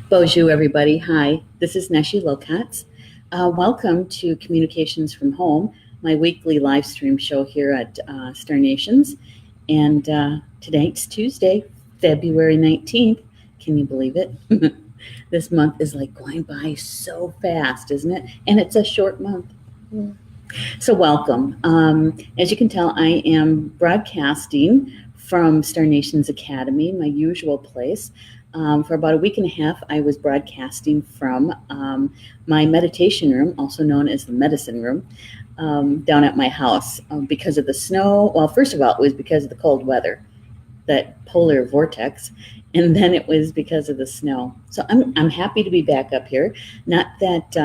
Bonjour, everybody. Hi, this is Neshi Lokotz. Welcome to Communications from Home, my weekly live stream show here at Star Nations. And tonight's Tuesday, February 19th. Can you believe it? This month is like going by so fast, isn't it? And it's a short month. So welcome. As you can tell, I am broadcasting from Star Nations Academy, my usual place. For about a week and a half, I was broadcasting from my meditation room, also known as the medicine room, down at my house because of the snow. Well, first of all, it was because of the cold weather, that polar vortex, and then it was because of the snow. So I'm happy to be back up here. Not that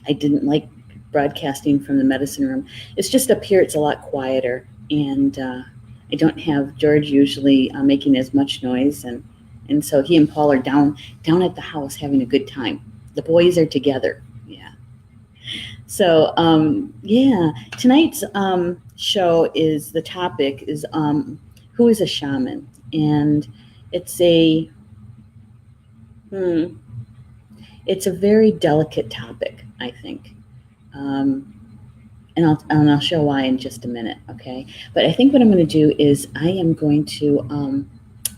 I didn't like broadcasting from the medicine room. It's just up here, it's a lot quieter, and I don't have George usually making as much noise, and so he and Paul are down at the house having a good time. The boys are together. Yeah. So tonight's show is, the topic is who is a shaman, and it's a very delicate topic, I think. And I'll show why in just a minute, okay? But I think what I'm going to do is I am going to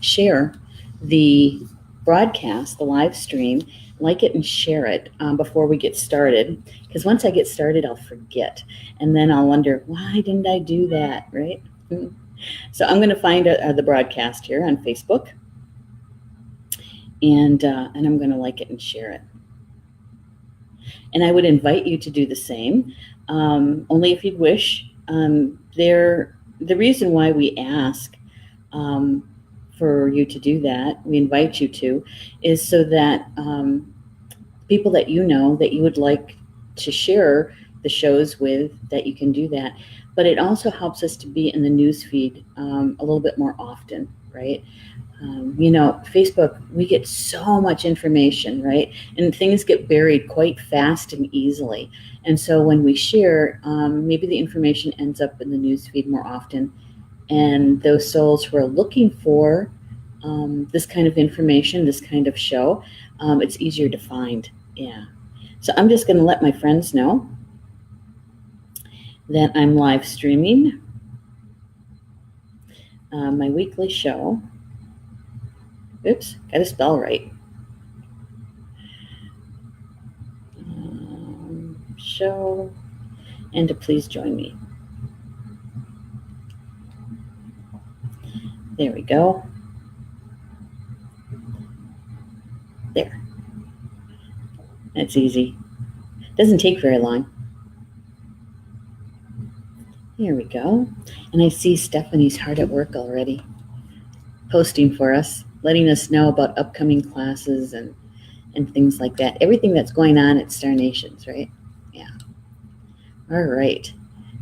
share the broadcast, the live stream, like it and share it before we get started. Because once I get started, I'll forget. And then I'll wonder, why didn't I do that, right? So I'm going to find the broadcast here on Facebook. And I'm going to like it and share it. And I would invite you to do the same, only if you wish. The reason why we ask for you to do that, we invite you to, is so that people that you know that you would like to share the shows with, that you can do that. But it also helps us to be in the news feed a little bit more often, right? Facebook, we get so much information, right? And things get buried quite fast and easily. And so when we share, maybe the information ends up in the newsfeed more often. And those souls who are looking for this kind of information, this kind of show, it's easier to find. Yeah. So I'm just going to let my friends know that I'm live streaming my weekly show. Oops, got to spell right. Show, and to please join me. There we go. There. That's easy. Doesn't take very long. Here we go. And I see Stephanie's hard at work already, posting for us, letting us know about upcoming classes and things like that. Everything that's going on at Star Nations, right? Yeah. All right.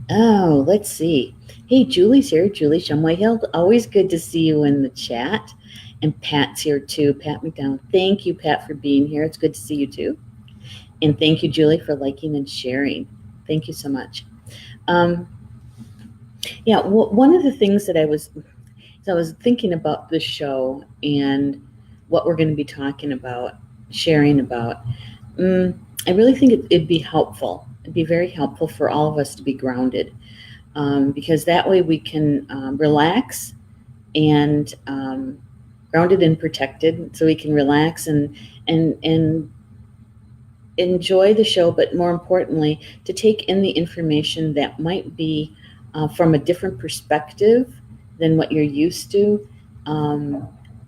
Oh, let's see. Hey, Julie's here. Julie Shumway Hill. Always good to see you in the chat. And Pat's here too. Pat McDonald. Thank you, Pat, for being here. It's good to see you too. And thank you, Julie, for liking and sharing. Thank you so much. One of the things that I was thinking about this show and what we're going to be talking about, sharing about. I really think it'd be helpful. It'd be very helpful for all of us to be grounded, because that way we can relax and grounded and protected, so we can relax and enjoy the show, but more importantly, to take in the information that might be from a different perspective than what you're used to,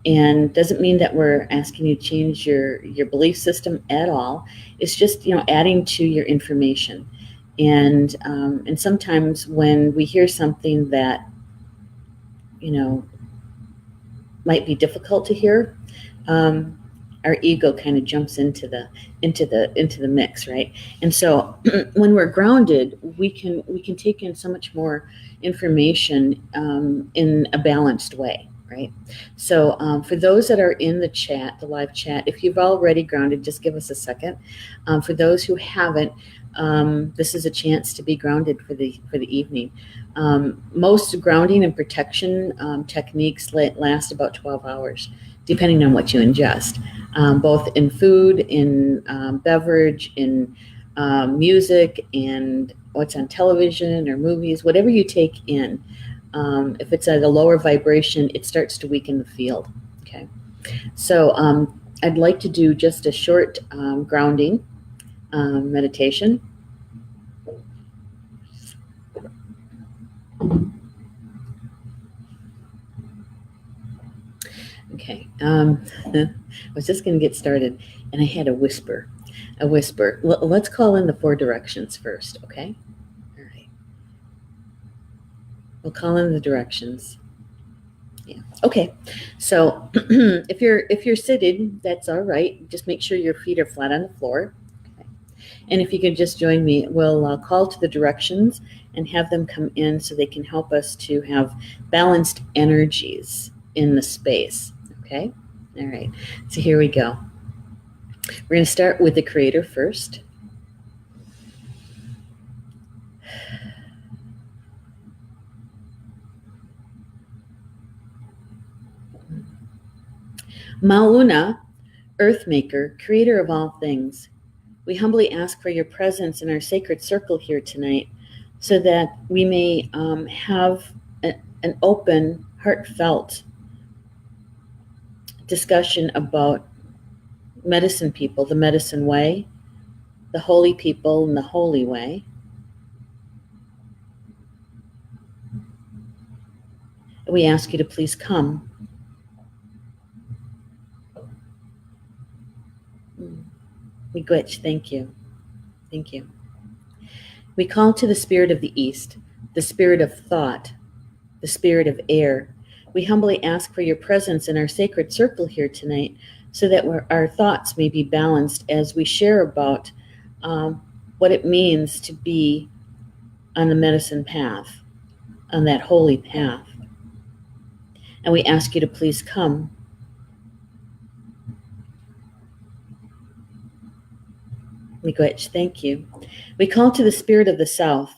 and doesn't mean that we're asking you to change your belief system at all. It's just, adding to your information. And sometimes when we hear something that might be difficult to hear, our ego kind of jumps into the mix, right? And so when we're grounded, we can take in so much more information in a balanced way, right? So for those that are in the chat, the live chat, if you've already grounded, just give us a second. For those who haven't, this is a chance to be grounded for the evening. Most grounding and protection techniques last about 12 hours. depending on what you ingest, both in food, in beverage, in music, and what's on television or movies, whatever you take in. If it's at a lower vibration, it starts to weaken the field. Okay, so I'd like to do just a short grounding meditation. Okay, I was just going to get started, and I had a whisper. Let's call in the 4 directions first, okay? All right. We'll call in the directions. Yeah. Okay. So if you're seated, that's all right. Just make sure your feet are flat on the floor. Okay. And if you could just join me, we'll call to the directions and have them come in so they can help us to have balanced energies in the space. Okay. All right. So here we go. We're going to start with the Creator first. Mauna, Earthmaker, Creator of all things, we humbly ask for your presence in our sacred circle here tonight so that we may have an open, heartfelt discussion about medicine people, the medicine way, the holy people, and the holy way. We ask you to please come. Miigwech, thank you. Thank you. We call to the spirit of the East, the spirit of thought, the spirit of air. We humbly ask for your presence in our sacred circle here tonight so that our thoughts may be balanced as we share about what it means to be on the medicine path, on that holy path. And we ask you to please come. Miigwech, thank you. We call to the spirit of the South,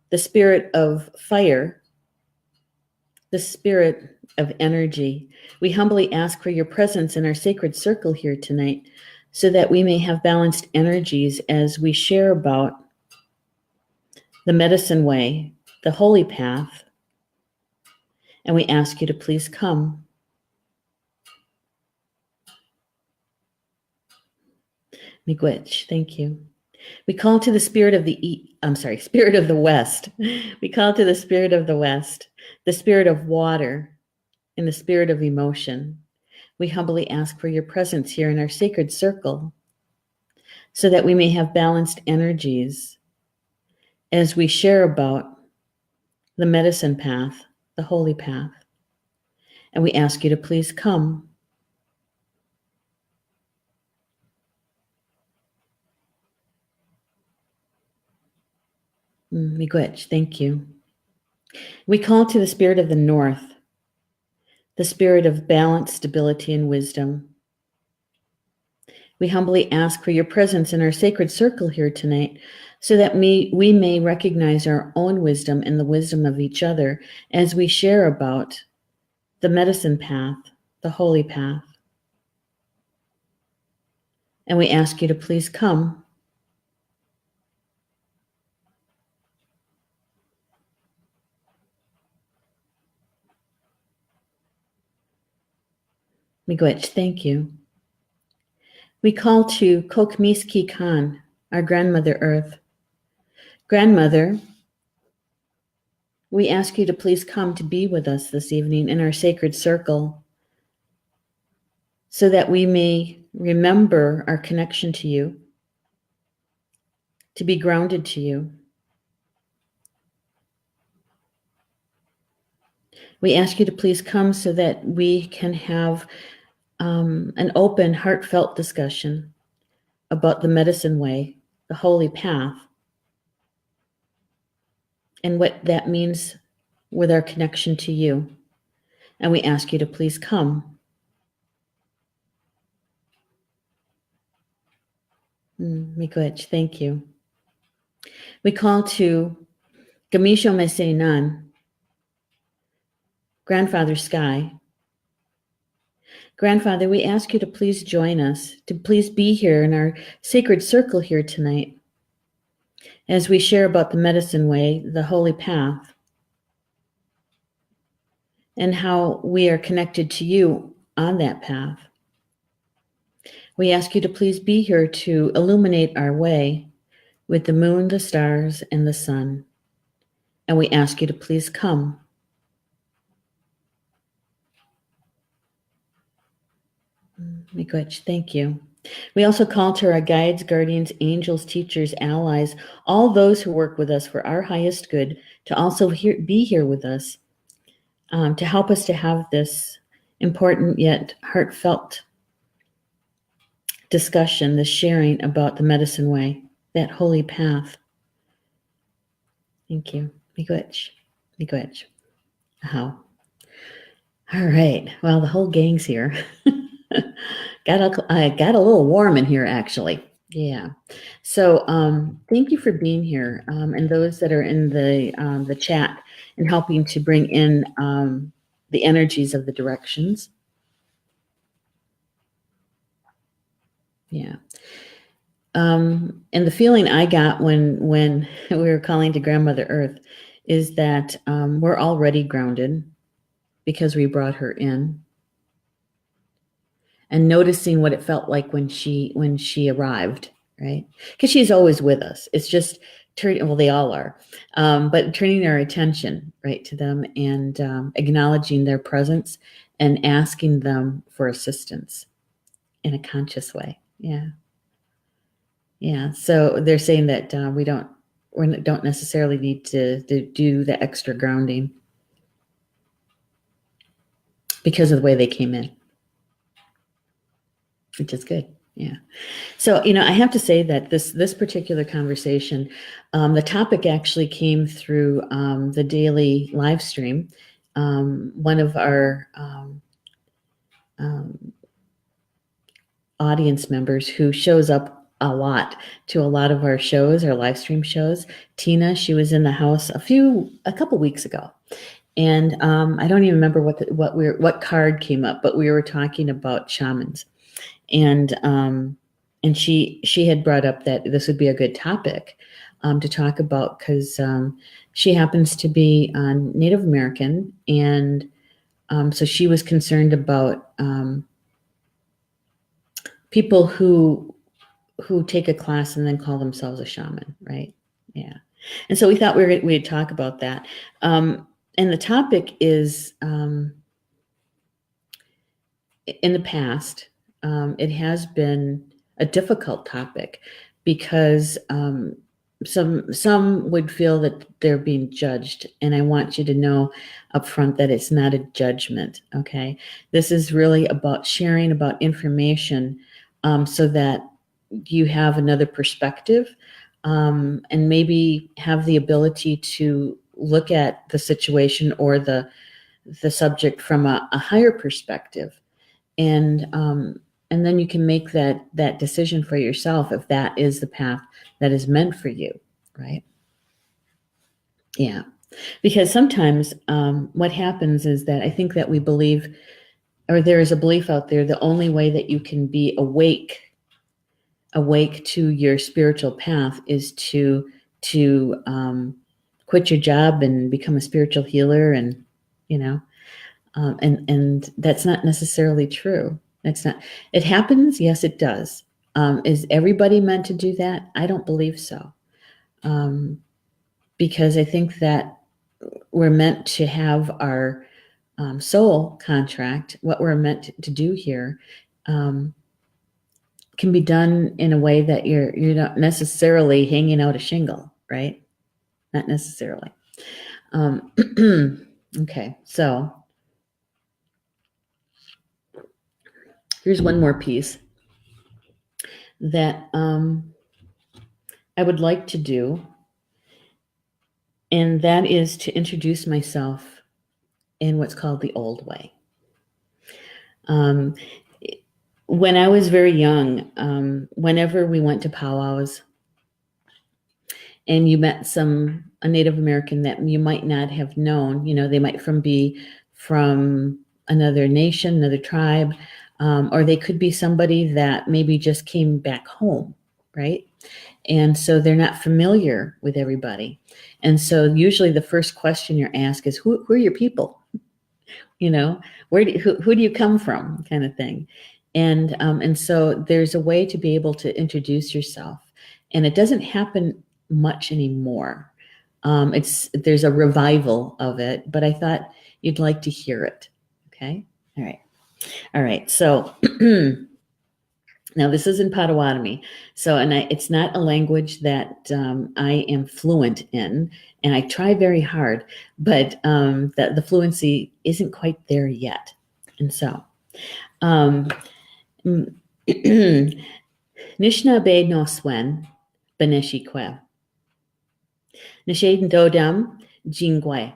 the spirit of fire, the spirit of energy. We humbly ask for your presence in our sacred circle here tonight so that we may have balanced energies as we share about the medicine way, the holy path, and we ask you to please come. Miigwech, thank you. We call to the spirit of spirit of the West. We call to the spirit of the West, the spirit of water, and the spirit of emotion. We humbly ask for your presence here in our sacred circle so that we may have balanced energies as we share about the medicine path, the holy path. And we ask you to please come. Miigwech, thank you. We call to the spirit of the North, the spirit of balance, stability, and wisdom. We humbly ask for your presence in our sacred circle here tonight so that we may recognize our own wisdom and the wisdom of each other as we share about the medicine path, the holy path. And we ask you to please come. Miigwech, thank you. We call to Kokmiski Khan, our grandmother Earth. Grandmother, we ask you to please come to be with us this evening in our sacred circle so that we may remember our connection to you, to be grounded to you. We ask you to please come so that we can have an open, heartfelt discussion about the medicine way, the holy path, and what that means with our connection to you. And we ask you to please come. Miigwech, thank you. We call to Gamisho Mesenan, Grandfather Sky. Grandfather, we ask you to please join us, to please be here in our sacred circle here tonight as we share about the medicine way, the holy path, and how we are connected to you on that path. We ask you to please be here to illuminate our way with the moon, the stars, and the sun. And we ask you to please come. Miigwech, thank you. We also call to our guides, guardians, angels, teachers, allies, all those who work with us for our highest good, to also be here with us, to help us to have this important yet heartfelt discussion, this sharing about the medicine way, that holy path. Thank you. Miigwech. Miigwech. How? All right. Well, the whole gang's here. I got a little warm in here, actually. Yeah. So thank you for being here, and those that are in the chat and helping to bring in the energies of the directions. Yeah. And the feeling I got when we were calling to Grandmother Earth is that we're already grounded because we brought her in. And noticing what it felt like when she arrived, right? Because she's always with us. It's just well, they all are, but turning our attention right to them and acknowledging their presence and asking them for assistance in a conscious way. Yeah, yeah. So they're saying that we don't necessarily need to do the extra grounding because of the way they came in, which is good. Yeah. So, I have to say that this particular conversation, the topic actually came through the daily live stream. One of our audience members who shows up a lot to a lot of our shows, our live stream shows, Tina, she was in the house a couple weeks ago. And I don't even remember what card came up, but we were talking about shamans. And she had brought up that this would be a good topic to talk about because she happens to be Native American, and so she was concerned about people who take a class and then call themselves a shaman, right? Yeah, and so we thought we'd talk about that. And the topic is in the past. It has been a difficult topic because some would feel that they're being judged, and I want you to know up front that it's not a judgment. Okay, this is really about sharing about information, so that you have another perspective, and maybe have the ability to look at the situation or the subject from a higher perspective, and then you can make that decision for yourself if that is the path that is meant for you, right? Yeah, because sometimes what happens is that I think that we believe, or there is a belief out there, the only way that you can be awake to your spiritual path is to quit your job and become a spiritual healer, and and that's not necessarily true. That's not. It happens, yes, it does. Is everybody meant to do that? I don't believe so, because I think that we're meant to have our soul contract. What we're meant to do here can be done in a way that you're not necessarily hanging out a shingle, right? Not necessarily. Okay, so here's one more piece that I would like to do, and that is to introduce myself in what's called the old way. When I was very young, whenever we went to powwows and you met a Native American that you might not have known, they might be from another nation, another tribe, or they could be somebody that maybe just came back home, right? And so they're not familiar with everybody. And so usually the first question you're asked is, who are your people? You know, who do you come from, kind of thing. And so there's a way to be able to introduce yourself, and it doesn't happen much anymore. There's a revival of it, but I thought you'd like to hear it. Okay. All right. So now this is in Potawatomi. So, it's not a language that I am fluent in, and I try very hard, but the fluency isn't quite there yet. And so, Nishna be no swen, Beneshi kwe. Nishaden dodam, jingwe.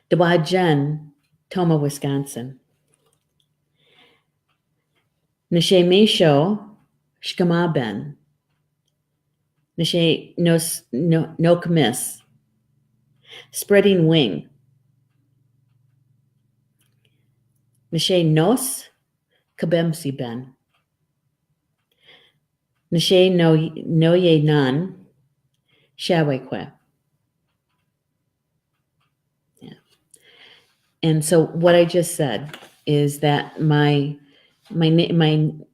Dewajen, Toma, Wisconsin. Nishe Mesho, Shkama Ben. Nishe no Kamis. Spreading Wing. Nishe Nos, Kabemsi Ben. Nishe no Ye Nan, Shawekwe. Yeah. And so what I just said is that my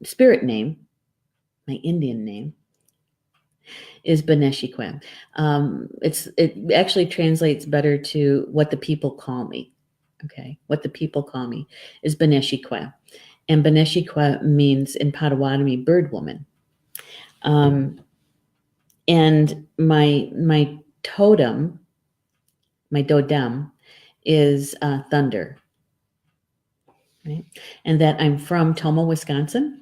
spirit name, my Indian name, is Beneshikwe. It actually translates better to what the people call me. Okay, what the people call me is Beneshikwe, and Beneshikwe means in Potawatomi bird woman. And my totem, my dodem, is thunder. Right, and that I'm from Toma, Wisconsin,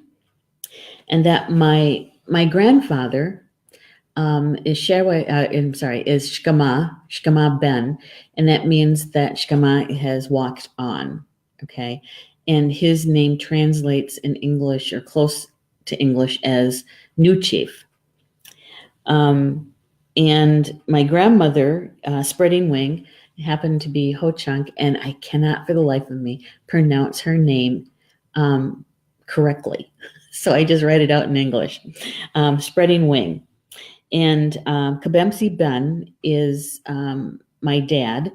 and that my grandfather is Shkama Ben, and that means that Shkama has walked on. Okay, and his name translates in English or close to English as new chief. And my grandmother, Spreading Wing, happened to be Ho Chunk, and I cannot for the life of me pronounce her name correctly. So I just write it out in English. Spreading Wing. And Kabemsi Ben is my dad,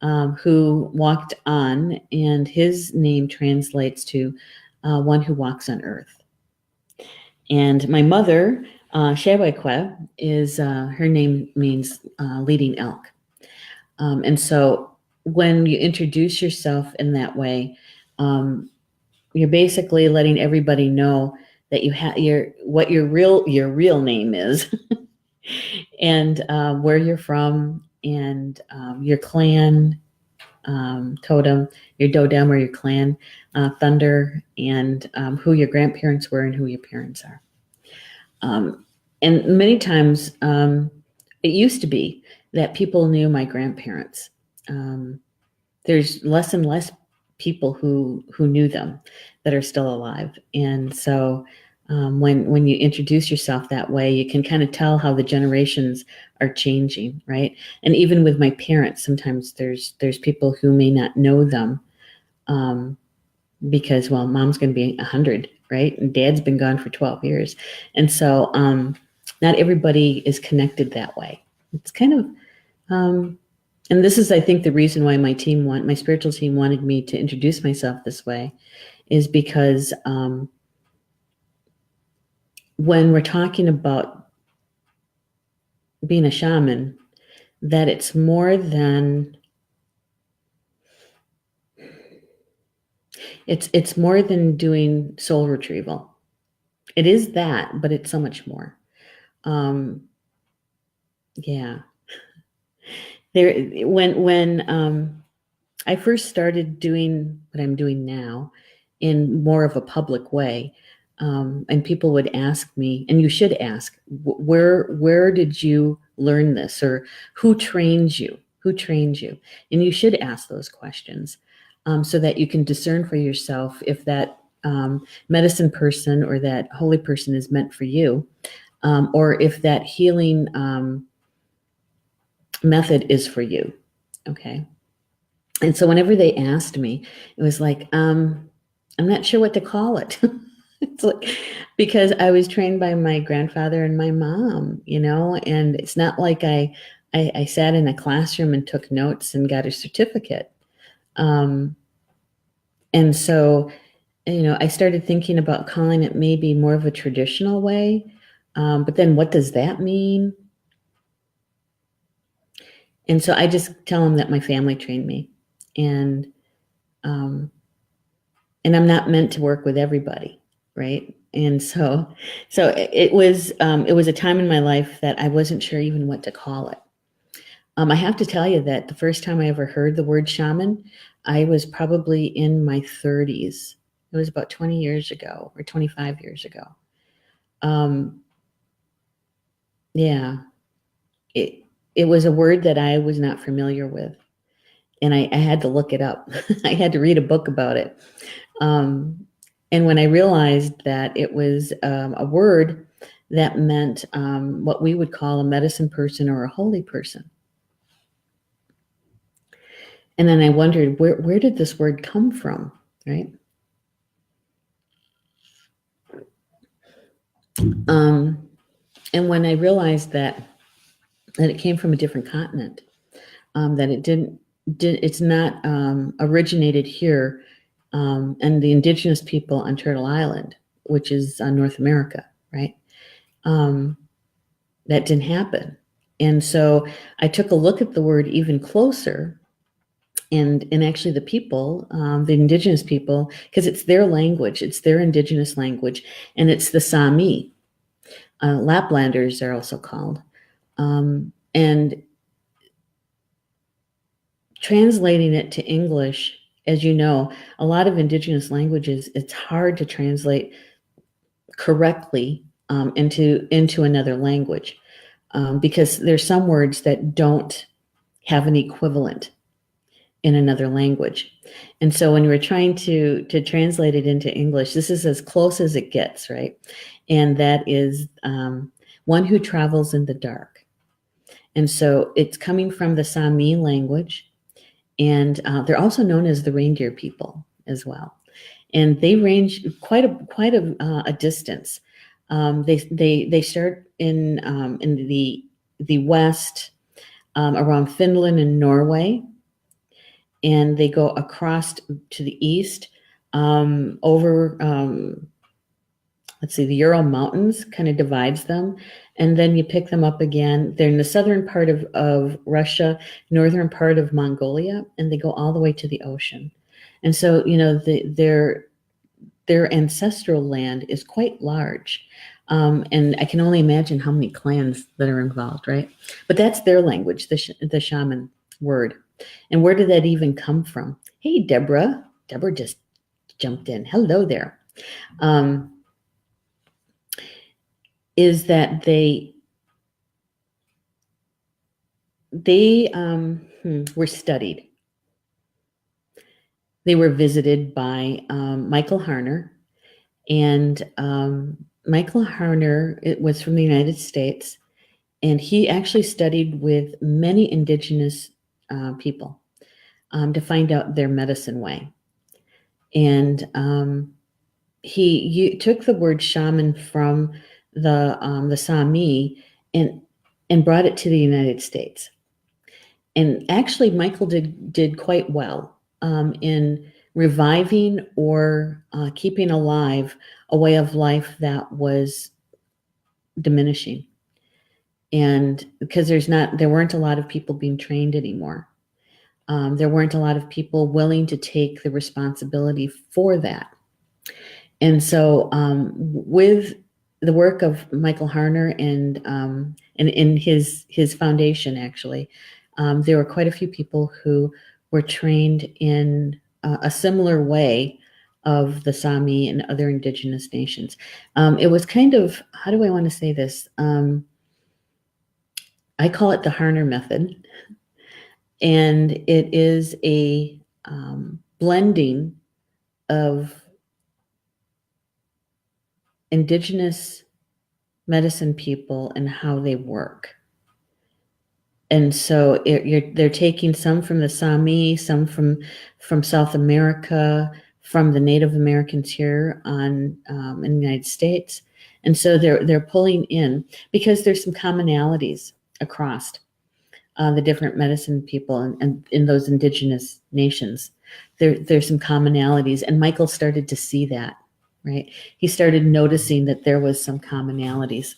who walked on, and his name translates to one who walks on earth. And my mother, Shewekwe, is her name means leading elk. And so when you introduce yourself in that way, you're basically letting everybody know that you have what your real name is, and where you're from, and your clan totem, your dodem or your clan thunder, and who your grandparents were and who your parents are. And many times it used to be that people knew my grandparents. There's less and less people who knew them that are still alive. And so when you introduce yourself that way, you can kind of tell how the generations are changing, right? And even with my parents, sometimes there's people who may not know them because, well, mom's going to be 100, right? And dad's been gone for 12 years. And so not everybody is connected that way. It's kind of, and this is, I think, the reason why my spiritual team wanted me to introduce myself this way, is because when we're talking about being a shaman, that it's more than it's more than doing soul retrieval. It is that, but it's so much more. Yeah. When I first started doing what I'm doing now in more of a public way, and people would ask me, and you should ask, where did you learn this, or who trained you? And you should ask those questions so that you can discern for yourself if that medicine person or that holy person is meant for you, or if that healing method is for you. Okay. And so whenever they asked me, it was like, I'm not sure what to call it. It's like, because I was trained by my grandfather and my mom, and it's not like I sat in a classroom and took notes and got a certificate. And so, I started thinking about calling it maybe more of a traditional way. But then what does that mean? And so I just tell them that my family trained me, and um, I'm not meant to work with everybody, right? And so it was a time in my life that I wasn't sure even what to call it. I have to tell you that the first time I ever heard the word shaman, I was probably in my 30s. It was about 20 years ago or 25 years ago. Yeah, it it was a word that I was not familiar with, and I had to look it up. I had to read a book about it. And when I realized that it was a word that meant what we would call a medicine person or a holy person. And then I wondered, where did this word come from, right? And when I realized that it came from a different continent, that it's not originated here, and the indigenous people on Turtle Island, which is North America, right? That didn't happen. And so I took a look at the word even closer, and actually the people, the indigenous people, because it's their language, it's their indigenous language, and it's the Sami. Laplanders are also called. And translating it to English, as you know, a lot of indigenous languages, it's hard to translate correctly into another language, because there's some words that don't have an equivalent in another language. And so when we're trying to translate it into English, this is as close as it gets, right? And that is one who travels in the dark. And so it's coming from the Sami language, and they're also known as the reindeer people as well. And they range quite a distance. They start in the west, around Finland and Norway, and they go across to the east, over, let's see, the Ural Mountains kind of divides them, and then you pick them up again. They're in the southern part of Russia, northern part of Mongolia, and they go all the way to the ocean. And so, their ancestral land is quite large. And I can only imagine how many clans that are involved, right? But that's their language, the shaman word. And where did that even come from? Hey, Deborah. Deborah just jumped in. Hello there. Is that they were studied. They were visited by Michael Harner, and Michael Harner, it was from the United States, and he actually studied with many indigenous people to find out their medicine way. And he took the word shaman from the Sami and brought it to the United States. And actually, Michael did quite well in reviving or keeping alive a way of life that was diminishing. And because there weren't a lot of people being trained anymore. There weren't a lot of people willing to take the responsibility for that. And so with the work of Michael Harner and in his foundation, actually, there were quite a few people who were trained in a similar way of the Sami and other indigenous nations. It was kind of, how do I want to say this? I call it the Harner method. And it is a blending of indigenous medicine people and how they work. And so they're taking some from the Sami, some from South America, from the Native Americans here in the United States. And so they're pulling in because there's some commonalities across the different medicine people and in those indigenous nations. There's some commonalities, and Michael started to see that, right? He started noticing that there was some commonalities,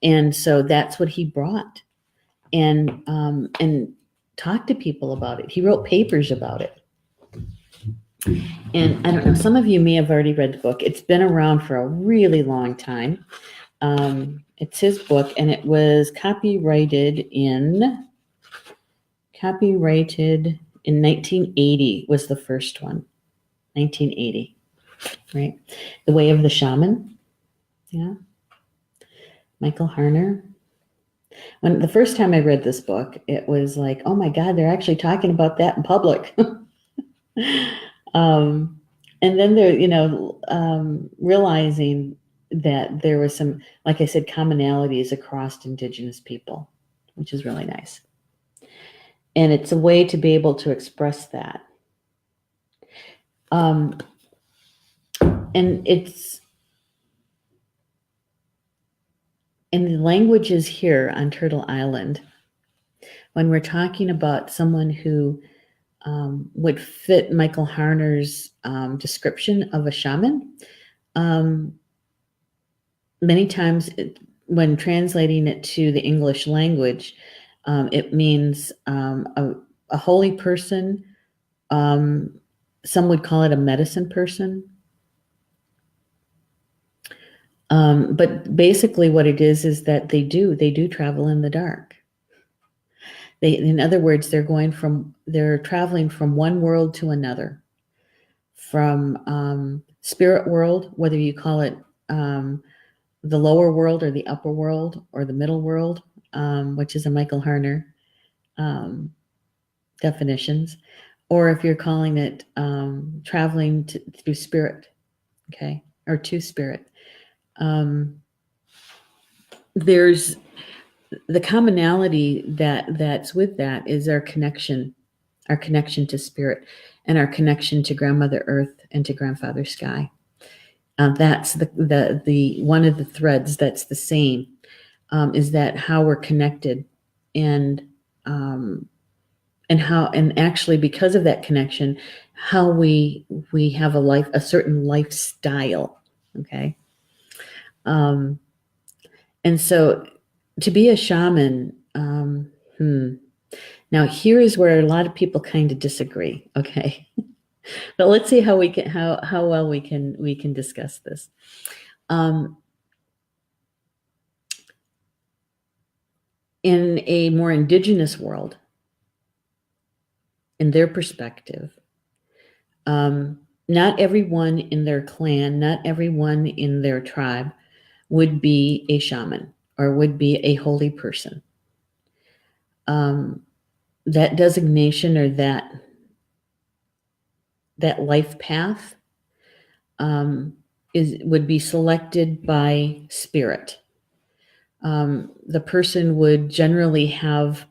and so that's what he brought, and talked to people about it. He wrote papers about it. And I don't know, some of you may have already read the book. It's been around for a really long time. It's his book, and it was copyrighted in 1980 was the first one. 1980, right? The Way of the Shaman. Yeah. Michael Harner. When the first time I read this book, it was like, oh my God, they're actually talking about that in public. And then they're, realizing that there was some, like I said, commonalities across Indigenous people, which is really nice. And it's a way to be able to express that. And it's, in the languages here on Turtle Island, when we're talking about someone who would fit Michael Harner's description of a shaman, many times when translating it to the English language, it means a holy person. Some would call it a medicine person. But basically what it is that they do travel in the dark. In other words, they're traveling from one world to another, from spirit world, whether you call it the lower world or the upper world or the middle world, which is a Michael Harner definitions, or if you're calling it traveling through spirit, okay, or to spirit. There's the commonality that's with that is our connection to spirit, and our connection to Grandmother Earth and to Grandfather Sky. That's the one of the threads that's the same, is that how we're connected, and actually because of that connection, how we have a certain lifestyle, okay. And so to be a shaman, now here is where a lot of people kind of disagree, okay. But let's see how well we can discuss this. In a more indigenous world, in their perspective, not everyone in their clan, not everyone in their tribe would be a shaman or would be a holy person. That designation or that life path would be selected by spirit. The person would generally have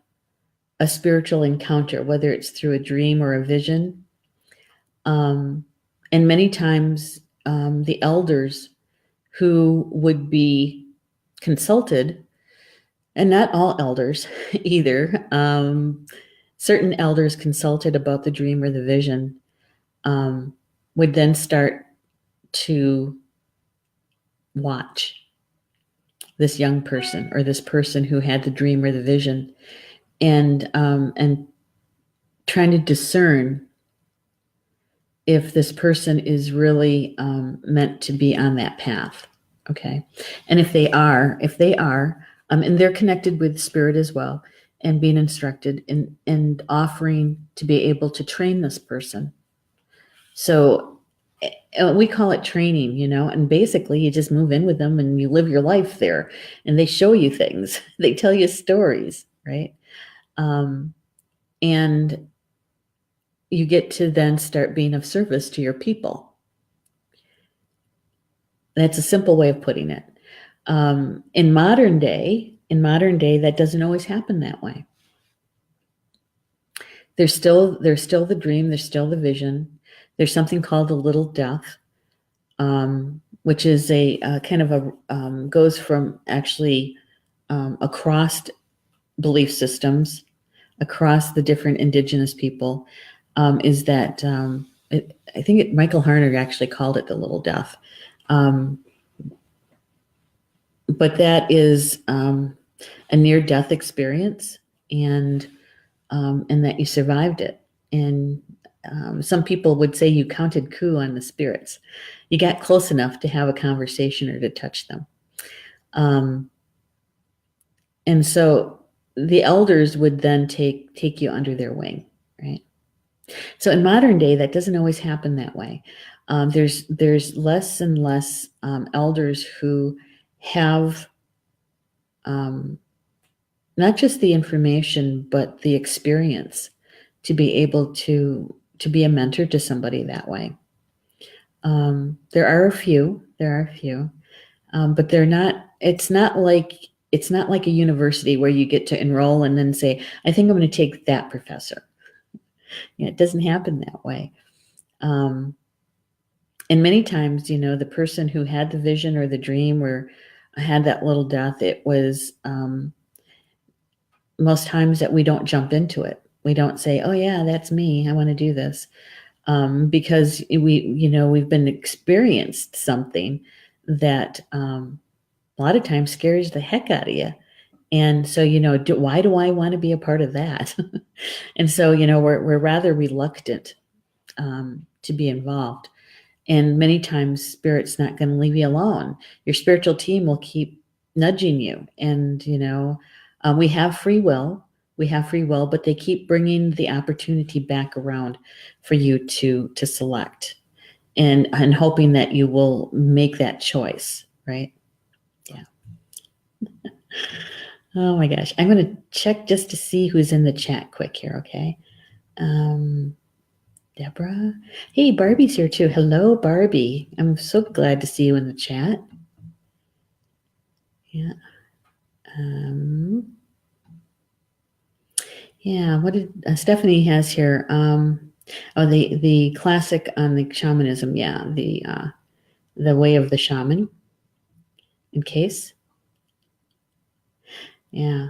a spiritual encounter, whether it's through a dream or a vision. And many times the elders who would be consulted, and not all elders either, certain elders consulted about the dream or the vision, would then start to watch this young person or this person who had the dream or the vision, and trying to discern if this person is really meant to be on that path, okay? And if they are, and they're connected with spirit as well, and being instructed and offering to be able to train this person. So we call it training, and basically you just move in with them and you live your life there, and they show you things. They tell you stories, right? And you get to then start being of service to your people. That's a simple way of putting it. In modern day, that doesn't always happen that way. There's still the dream, there's still the vision, There's something called the little death, which is a kind of a goes from actually across belief systems, across the different indigenous people. Is that I think Michael Harner actually called it the little death, but that is a near-death experience, and that you survived it. And some people would say you counted coup on the spirits. You got close enough to have a conversation or to touch them. And so the elders would then take you under their wing, right? So in modern day, that doesn't always happen that way. There's less and less elders who have not just the information, but the experience to be able to be a mentor to somebody that way. There are a few, but they're not. It's not like a university where you get to enroll and then say, "I think I'm going to take that professor." It doesn't happen that way. And many times, the person who had the vision or the dream or had that little death, it was most times that we don't jump into it. We don't say, "Oh yeah, that's me. I want to do this," because we've been experienced something that a lot of times scares the heck out of you. And so, why do I want to be a part of that? And so, we're rather reluctant to be involved. And many times, Spirit's not going to leave you alone. Your spiritual team will keep nudging you. And, we have free will. But they keep bringing the opportunity back around for you to select, and hoping that you will make that choice, right? Yeah. Oh my gosh. I'm going to check just to see who's in the chat quick here, okay? Deborah. Hey, Barbie's here too. Hello, Barbie. I'm so glad to see you in the chat. Yeah. Yeah, what did Stephanie has here? The classic on the shamanism. Yeah, the way of the shaman. In case. Yeah.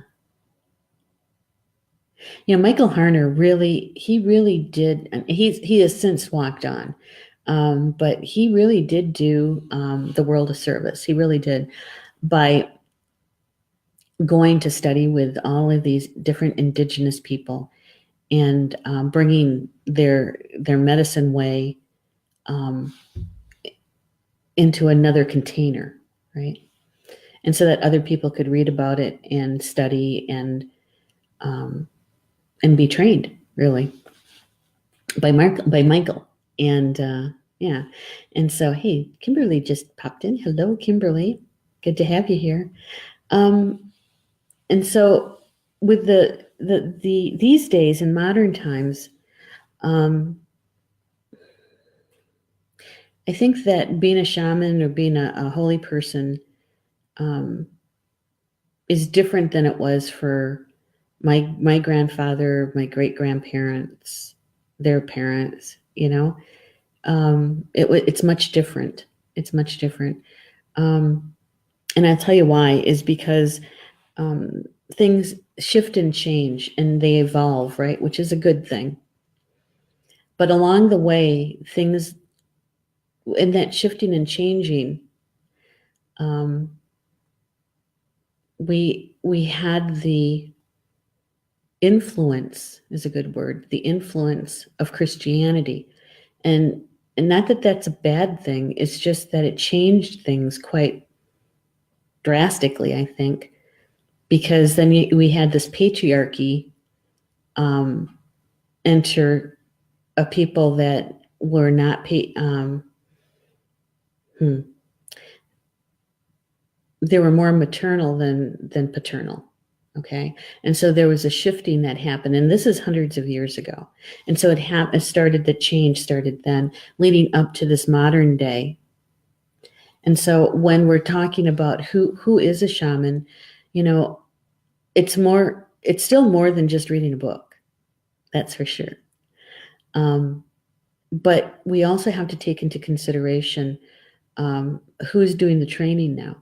Michael Harner he really did, and he has since walked on, but he really did do the world a service. He really did, by going to study with all of these different indigenous people and bringing their medicine way into another container, right? And so that other people could read about it and study and be trained, really, by Michael. And yeah. And so, hey, Kimberly just popped in. Hello, Kimberly. Good to have you here. And so with these days in modern times, I think that being a shaman or being a holy person is different than it was for my grandfather, my great grandparents, their parents. It's much different. It's much different. And I'll tell you why, is because things shift and change and they evolve, right? Which is a good thing. But along the way, things in that shifting and changing, we had the influence, is a good word, the influence of Christianity. And not that that's a bad thing, it's just that it changed things quite drastically, I think, because then we had this patriarchy enter a people that were not they were more maternal than paternal. Okay. And so there was a shifting that happened, and this is hundreds of years ago. And so the change started then, leading up to this modern day. And so when we're talking about who is a shaman, it's still more than just reading a book. That's for sure. But we also have to take into consideration who's doing the training now,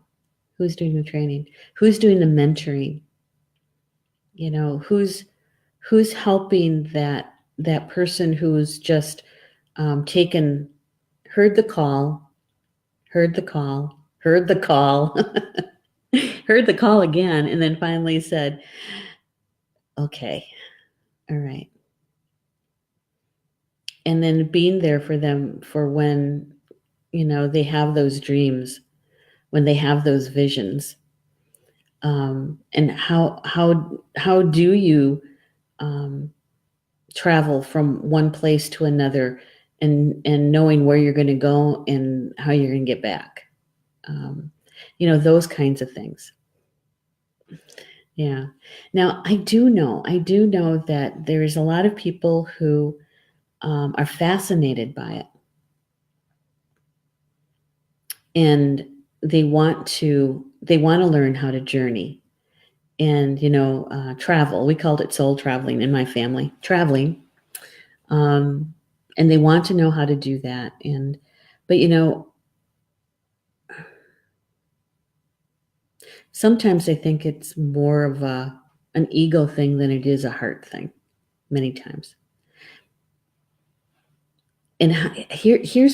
who's doing the training, who's doing the mentoring, who's helping that person who's just taken, heard the call, heard the call, heard the call, heard the call again, and then finally said, okay, all right. And then being there for them for when, they have those dreams, when they have those visions. And how do you travel from one place to another, and knowing where you're going to go and how you're going to get back, those kinds of things. Yeah. Now I do know that there's a lot of people who are fascinated by it, and they want to learn how to journey and travel. We called it soul traveling in my family, traveling. And they want to know how to do that. But sometimes I think it's more of an ego thing than it is a heart thing, many times. And here's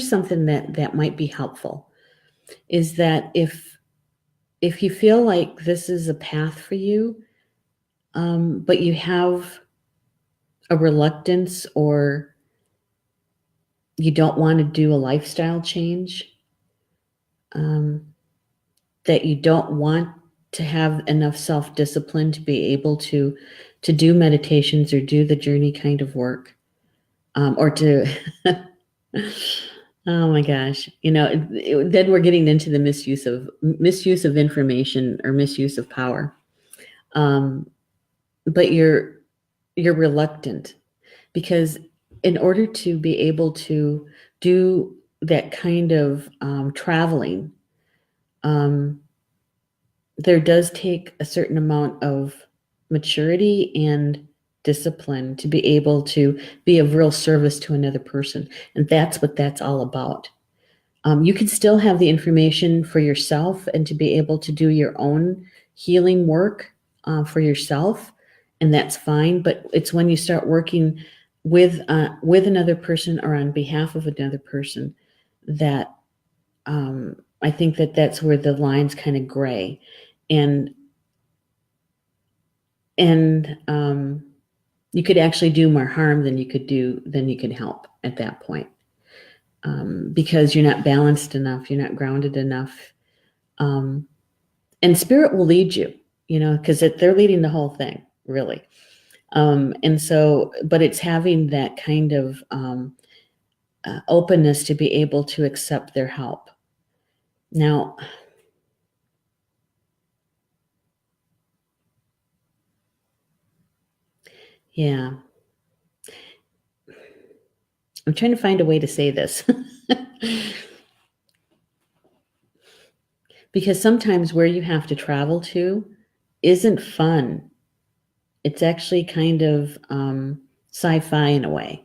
something that might be helpful, is that if you feel like this is a path for you, but you have a reluctance, or you don't want to do a lifestyle change, that you don't want to have enough self-discipline to be able to do meditations or do the journey kind of work, or to oh my gosh, then we're getting into the misuse of information or misuse of power. But you're reluctant, because in order to be able to do that kind of traveling, there does take a certain amount of maturity and discipline to be able to be of real service to another person. And that's what that's all about. You can still have the information for yourself and to be able to do your own healing work for yourself, and that's fine. But it's when you start working with another person or on behalf of another person that I think that's where the lines kind of gray, and you could actually do more harm than you could help at that point, because you're not balanced enough, you're not grounded enough, and spirit will lead you, because they're leading the whole thing, really. And so, but it's having that kind of openness to be able to accept their help. Now, yeah, I'm trying to find a way to say this. Because sometimes where you have to travel to isn't fun. It's actually kind of sci-fi in a way.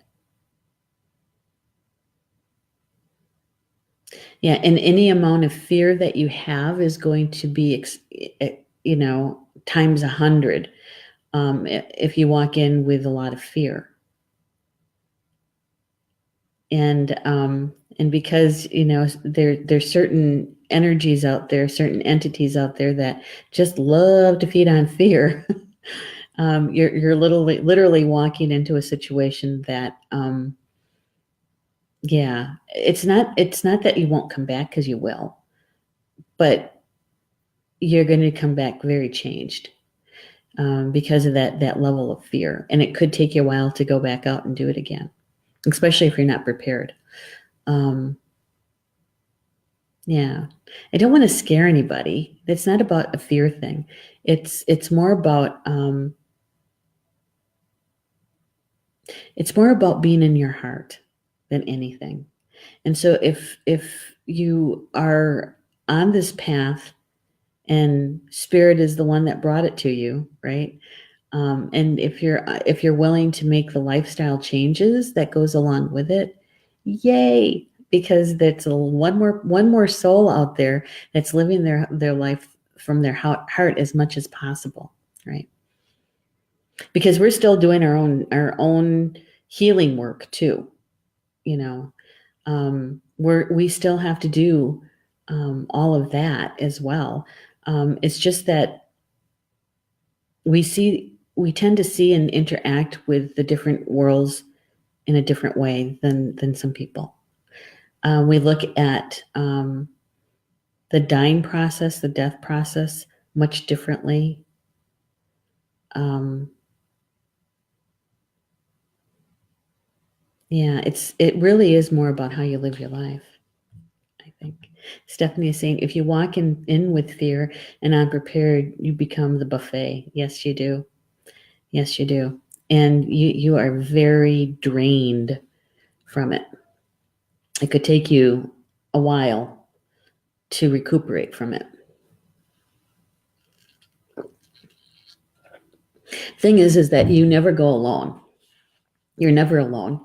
Yeah, and any amount of fear that you have is going to be, times 100, if you walk in with a lot of fear. And because there's certain energies out there, certain entities out there that just love to feed on fear. You're literally walking into a situation that, yeah, it's not that you won't come back, because you will, but you're going to come back very changed, because of that level of fear. And it could take you a while to go back out and do it again, especially if you're not prepared. Yeah, I don't want to scare anybody. It's not about a fear thing. It's more about being in your heart than anything. And so if you are on this path, and spirit is the one that brought it to you, right? And if you're willing to make the lifestyle changes that goes along with it, Yay! Because that's one more soul out there that's living their life from their heart as much as possible, right? Because we're still doing our own healing work too, you know. We still have to do all of that as well. It's just that we tend to see and interact with the different worlds in a different way than some people. We look at the dying process, the death process, much differently. Yeah, it really is more about how you live your life, I think. Stephanie is saying, if you walk in with fear and unprepared, you become the buffet. Yes, you do. Yes, you do. And you are very drained from it. It could take you a while to recuperate from it. Thing is that you never go alone. You're never alone.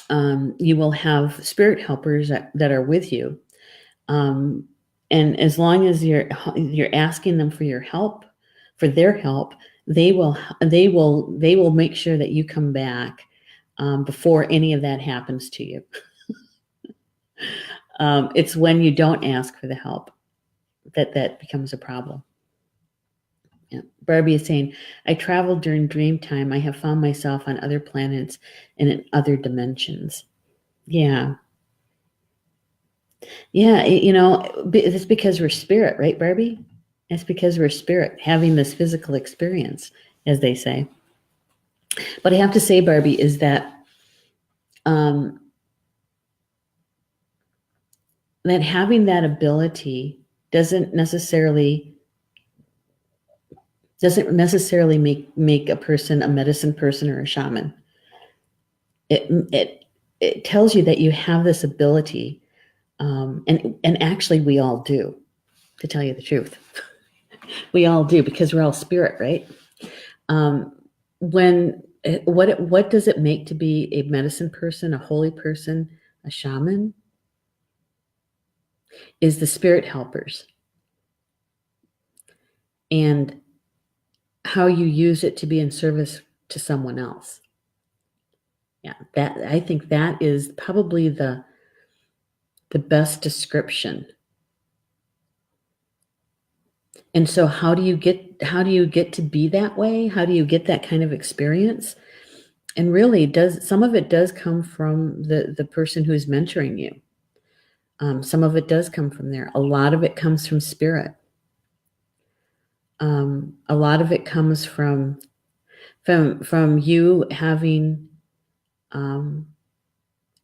You will have spirit helpers that are with you. And as long as you're asking them for your help, for their help, they will make sure that you come back before any of that happens to you. It's when you don't ask for the help that becomes a problem. Yeah. Barbie is saying, I traveled during dream time. I have found myself on other planets and in other dimensions. Yeah. Yeah. It's because we're spirit, right, Barbie? It's because we're spirit having this physical experience, as they say. But I have to say, Barbie, is that that having that ability doesn't necessarily make a person a medicine person or a shaman. It tells you that you have this ability, and actually we all do, to tell you the truth. We all do, because we're all spirit, right? What does it make to be a medicine person, a holy person, a shaman? Is the spirit helpers and how you use it to be in service to someone else. Yeah, I think that is probably the best description. And so how do you get to be that way? How do you get that kind of experience? And really, some of it does come from the person who's mentoring you. Some of it does come from there. A lot of it comes from spirit. A lot of it comes from you having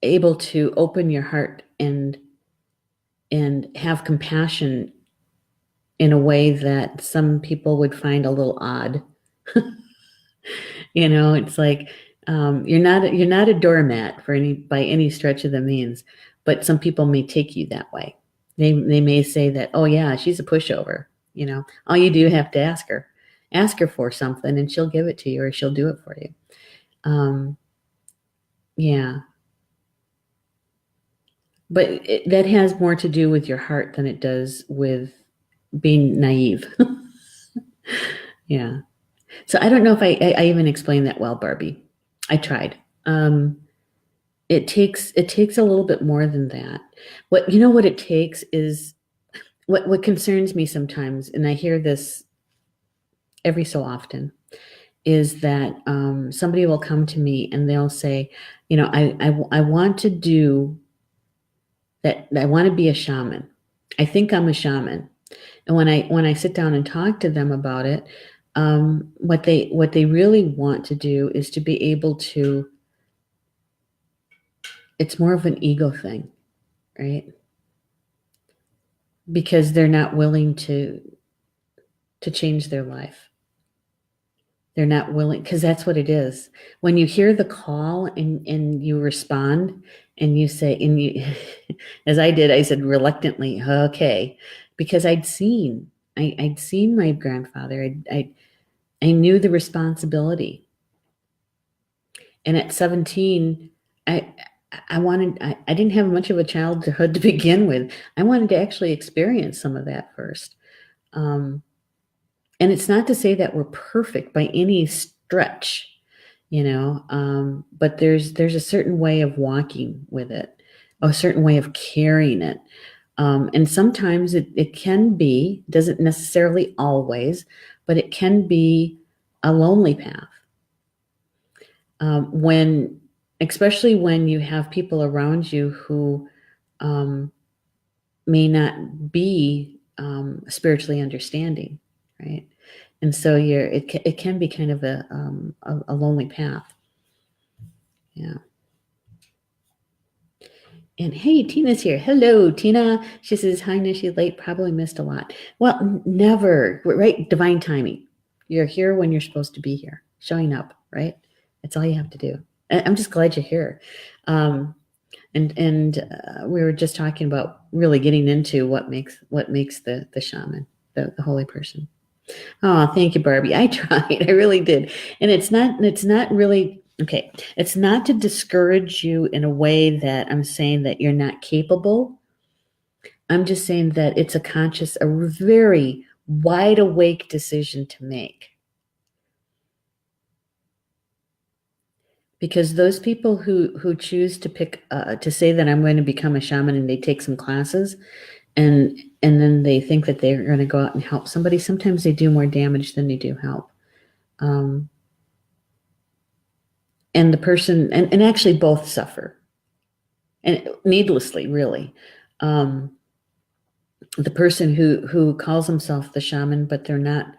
able to open your heart and have compassion in a way that some people would find a little odd. It's like you're not a doormat by any stretch of the means, but some people may take you that way. They may say that, oh yeah, she's a pushover. All you do have to ask her for something, and she'll give it to you, or she'll do it for you. Yeah. But that has more to do with your heart than it does with being naive. Yeah. So I don't know if I even explained that well, Barbie. I tried. It takes a little bit more than that. What it takes is what concerns me sometimes, and I hear this every so often, is that somebody will come to me and they'll say, I want to do that. I want to be a shaman. I think I'm a shaman. And when I sit down and talk to them about it, what they really want to do is to be able to. It's more of an ego thing, right? Because they're not willing to change their life. They're not willing, because that's what it is. When you hear the call and you respond and you say, as I did, I said reluctantly, okay, because I'd seen my grandfather. I knew the responsibility. And at 17, I I didn't have much of a childhood to begin with. I wanted to actually experience some of that first. And it's not to say that we're perfect by any stretch, but there's a certain way of walking with it, a certain way of carrying it. And sometimes it can be, doesn't necessarily always, but it can be a lonely path. Especially when you have people around you who may not be spiritually understanding, right? And so it can be kind of a lonely path. Yeah. And hey, Tina's here. Hello, Tina. She says, hi, Neshi, late, probably missed a lot. Well, never, right? Divine timing. You're here when you're supposed to be here, showing up, right? That's all you have to do. I'm just glad you're here. And we were just talking about really getting into what makes the shaman, the holy person. Oh, thank you, Barbie. I tried. I really did. And it's not really okay. It's not to discourage you in a way that I'm saying that you're not capable. I'm just saying that it's a very wide awake decision to make. Because those people who choose to pick to say that I'm going to become a shaman and they take some classes and then they think that they're going to go out and help somebody, sometimes they do more damage than they do help. And the person, and actually both suffer, and needlessly, really. The person who calls himself the shaman, but they're not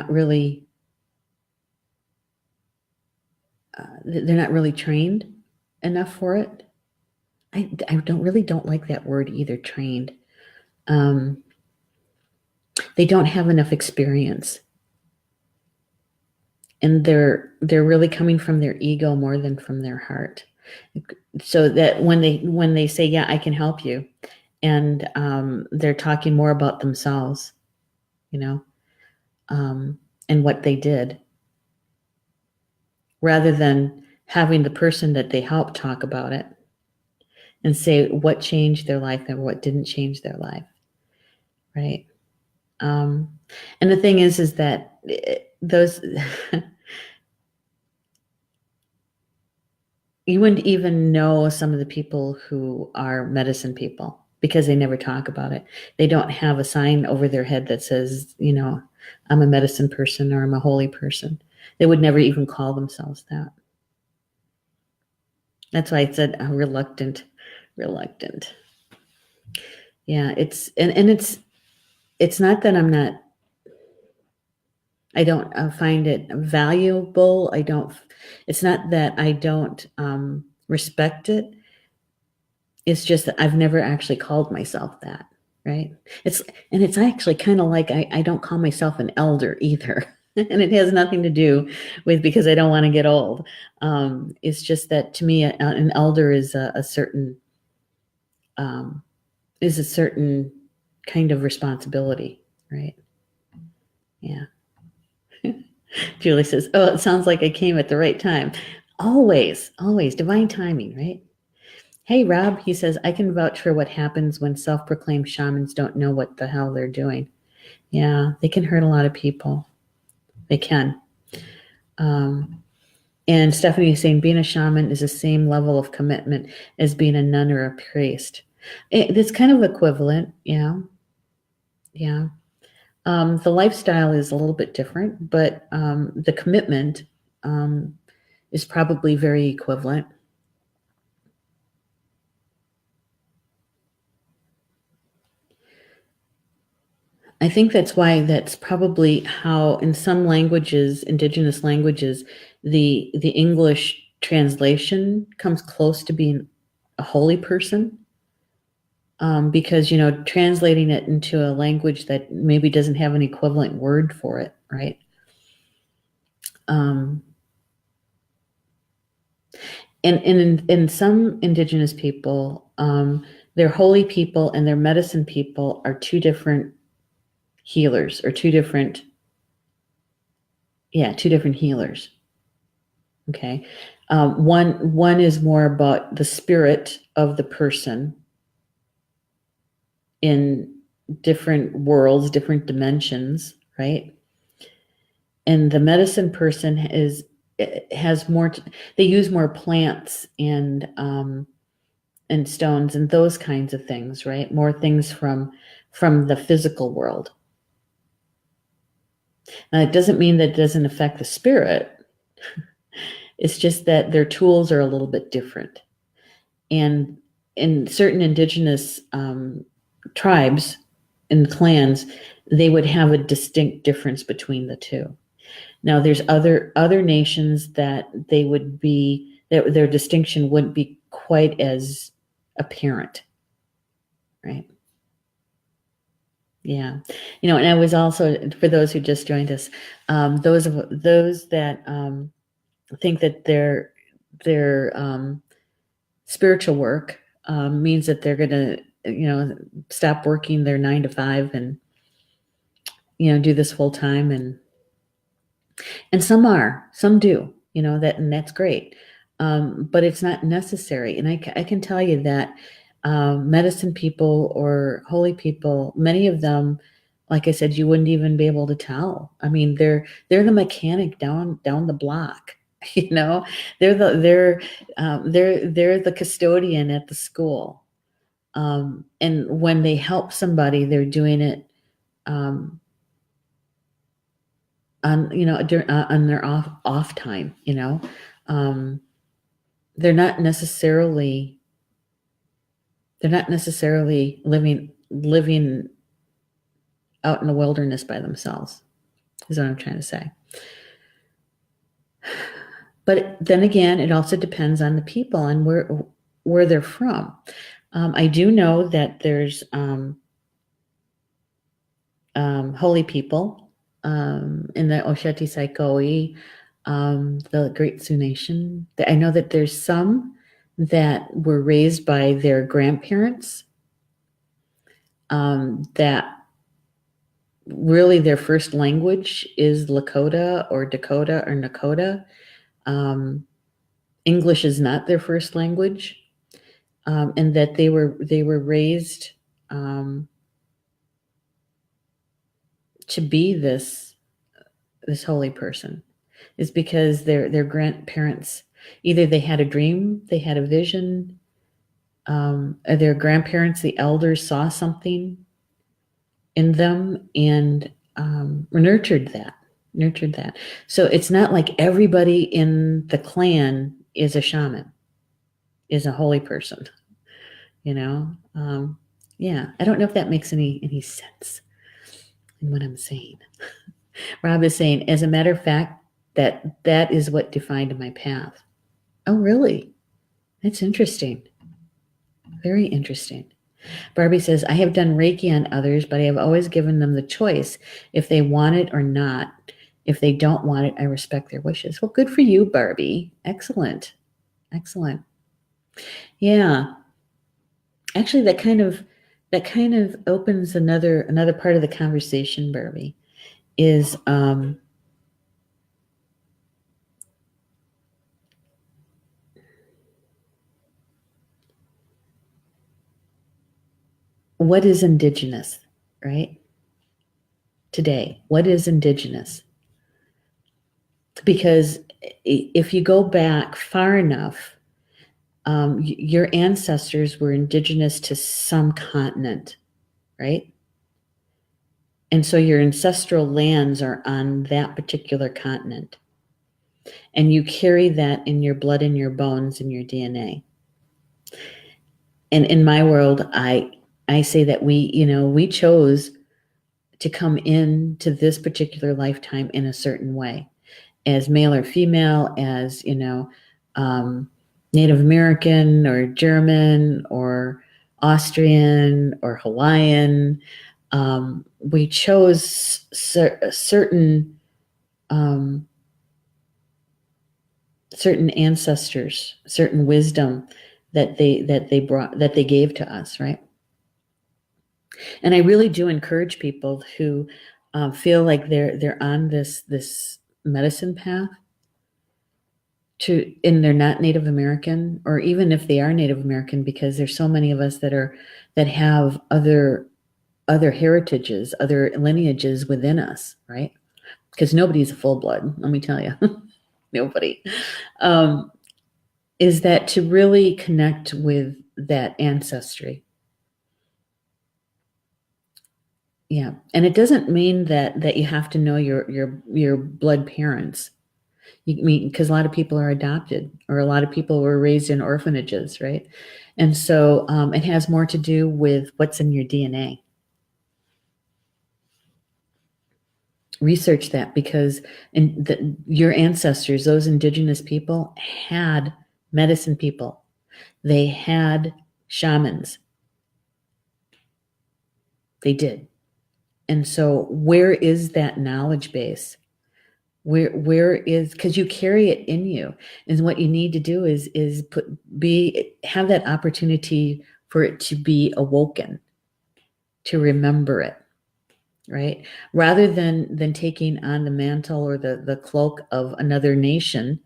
really trained enough for it. I don't like that word either, trained. They don't have enough experience, and they're really coming from their ego more than from their heart. So that when they say, yeah, I can help you, and they're talking more about themselves, and what they did, rather than having the person that they help talk about it and say what changed their life and what didn't change their life, right? And the thing is that those you wouldn't even know some of the people who are medicine people because they never talk about it. They don't have a sign over their head that says, I'm a medicine person or I'm a holy person. They would never even call themselves that. That's why I said reluctant. Yeah, it's not that I don't find it valuable. It's not that I don't respect it. It's just that I've never actually called myself that, right? It's actually kind of like I don't call myself an elder either. And it has nothing to do with because I don't want to get old. It's just that to me, an elder is a certain kind of responsibility, right? Yeah. Julie says, "Oh, it sounds like I came at the right time." Always divine timing, right? Hey, Rob, he says, I can vouch for what happens when self-proclaimed shamans don't know what the hell they're doing. Yeah, they can hurt a lot of people. They can. And Stephanie is saying being a shaman is the same level of commitment as being a nun or a priest. It's kind of equivalent, yeah. Yeah. The lifestyle is a little bit different, but the commitment is probably very equivalent. I think that's probably how in some languages, indigenous languages, the English translation comes close to being a holy person. Because, translating it into a language that maybe doesn't have an equivalent word for it, right? And in some indigenous people, their holy people and their medicine people are two different healers or two different healers. Okay. One is more about the spirit of the person in different worlds, different dimensions, right? And the medicine person has more. They use more plants and stones and those kinds of things, right? More things from the physical world. Now, it doesn't mean that it doesn't affect the spirit. It's just that their tools are a little bit different. And in certain indigenous tribes and clans, they would have a distinct difference between the two. Now, there's other nations that they would be that their distinction wouldn't be quite as apparent, right? Yeah, and I was also, for those who just joined us, those that think that their spiritual work means that they're going to, stop working their 9 to 5 and do this full time, and some do, and that's great, but it's not necessary. And I can tell you that medicine people or holy people, many of them, like I said, you wouldn't even be able to tell. I mean, they're the mechanic down the block. They're the custodian at the school, and when they help somebody, they're doing it on their off time. Um, they're not necessarily living out in the wilderness by themselves, is what I'm trying to say. But then again, it also depends on the people and where they're from. I do know that there's holy people in the Osheti Saikoi, the Great Sioux Nation. I know that there's some that were raised by their grandparents, that really their first language is Lakota or Dakota or Nakota. English is not their first language, and that they were raised to be this holy person, is because their grandparents, either they had a dream, they had a vision, or their grandparents, the elders, saw something in them and nurtured that. So it's not like everybody in the clan is a shaman, is a holy person. Yeah, I don't know if that makes any sense in what I'm saying. Rob is saying, as a matter of fact, that is what defined my path. Oh, really? That's interesting. Very interesting. Barbie says, I have done Reiki on others, but I have always given them the choice if they want it or not. If they don't want it, I respect their wishes. Well, good for you, Barbie. Excellent. Yeah. Actually, that kind of opens another part of the conversation, Barbie, is what is indigenous, right? Today, what is indigenous? Because if you go back far enough, your ancestors were indigenous to some continent, right? And so your ancestral lands are on that particular continent. And you carry that in your blood, in your bones, in your DNA. And in my world, I say that we chose to come into this particular lifetime in a certain way, as male or female, as Native American or German or Austrian or Hawaiian. We chose certain ancestors, certain wisdom that they gave to us, right? And I really do encourage people who feel like they're on this medicine path, and they're not Native American, or even if they are Native American, because there's so many of us that have other heritages, other lineages within us, right? Because nobody's a full blood, let me tell you. Nobody. Is that to really connect with that ancestry. Yeah. And it doesn't mean that you have to know your blood parents. You mean, because a lot of people are adopted, or a lot of people were raised in orphanages, right? And so it has more to do with what's in your DNA. Research that, because your ancestors, those indigenous people, had medicine people. They had shamans. They did. And so where is that knowledge base? Where is, because you carry it in you, and what you need to do is have that opportunity for it to be awoken, to remember it, right? Rather than taking on the mantle or the cloak of another nation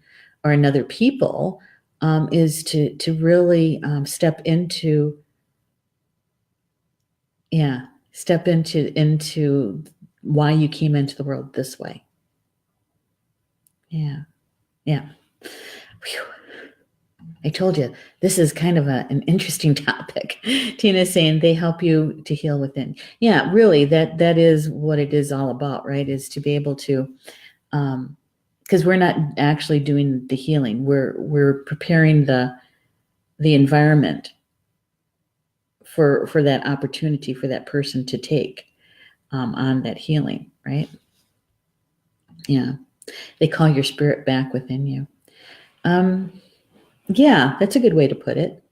or another people, is to really step into why you came into the world this way. Yeah. Whew. I told you, this is kind of an interesting topic. Tina's saying they help you to heal within. Yeah, really, that is what it is all about, right? Is to be able to, because we're not actually doing the healing. We're preparing the environment for that opportunity for that person to take on that healing, right? Yeah. They call your spirit back within you. Yeah, that's a good way to put it.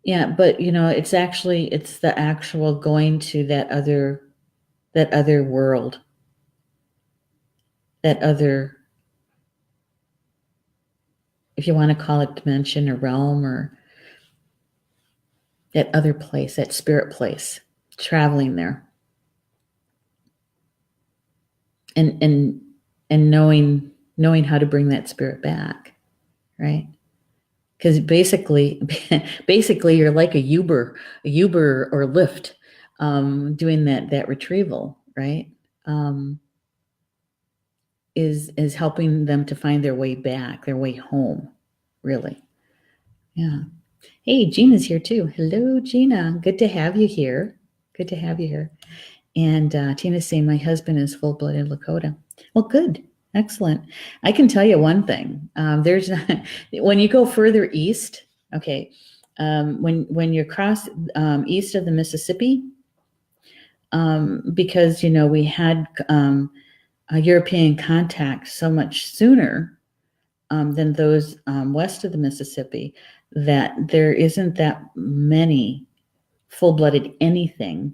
Yeah, but it's the actual going to that other world, that other, if you want to call it dimension or realm, or that other place, that spirit place, traveling there. And knowing how to bring that spirit back, right? Because basically you're like a Uber or Lyft, doing that retrieval, right? Is helping them to find their way back, their way home, really. Yeah. Hey, Gina's here too. Hello, Gina. Good to have you here. And Tina's saying my husband is full-blooded Lakota. Well, good. Excellent. I can tell you one thing. There's when you go further east, okay, when you cross east of the Mississippi, because we had a European contact so much sooner than those west of the Mississippi, that there isn't that many full-blooded anything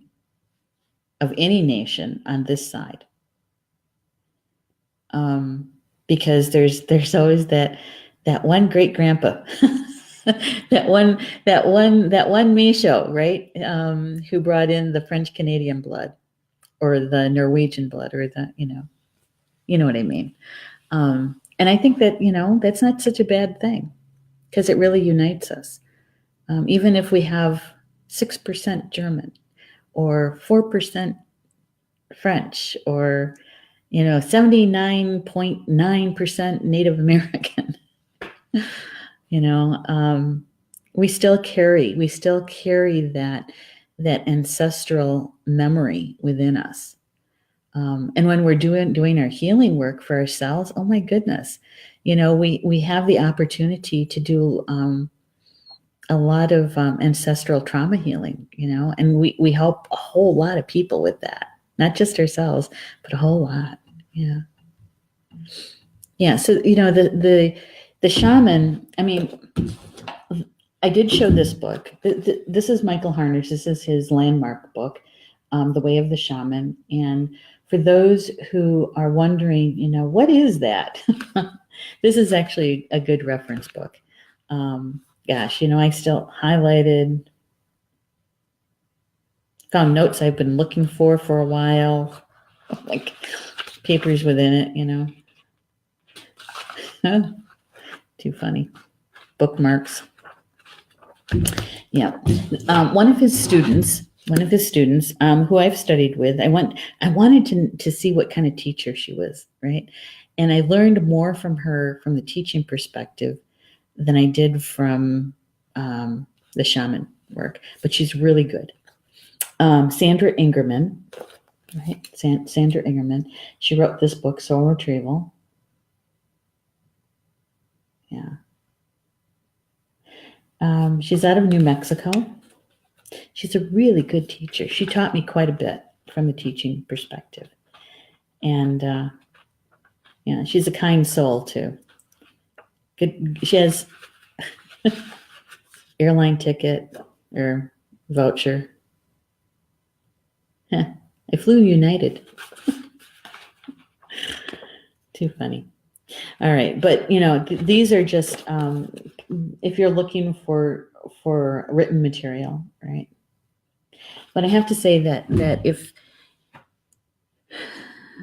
of any nation on this side. Because there's always that one great grandpa, that one Micho, right? Who brought in the French Canadian blood, or the Norwegian blood, or the you know what I mean. And I think that that's not such a bad thing, because it really unites us. Even if we have 6% German, or 4% French, or 79.9% Native American, we still carry that ancestral memory within us. And when we're doing our healing work for ourselves, oh my goodness, we have the opportunity to do a lot of ancestral trauma healing, and we help a whole lot of people with that, not just ourselves, but a whole lot. Yeah. So the shaman. I mean, I did show this book. This is Michael Harner's. This is his landmark book, The Way of the Shaman. And for those who are wondering, what is that? This is actually a good reference book. Gosh, I still highlighted, found notes I've been looking for a while. Like, papers within it, Too funny. Bookmarks. Yeah. One of his students, who I've studied with, I wanted to see what kind of teacher she was, right? And I learned more from her from the teaching perspective than I did from the shaman work, but she's really good. Sandra Ingerman, right? Sandra Ingerman. She wrote this book, Soul Retrieval. Yeah. She's out of New Mexico. She's a really good teacher. She taught me quite a bit from the teaching perspective. And she's a kind soul too. Good. She has airline ticket or voucher. I flew United. Too funny. All right, but these are just if you're looking for written material, right? But I have to say that if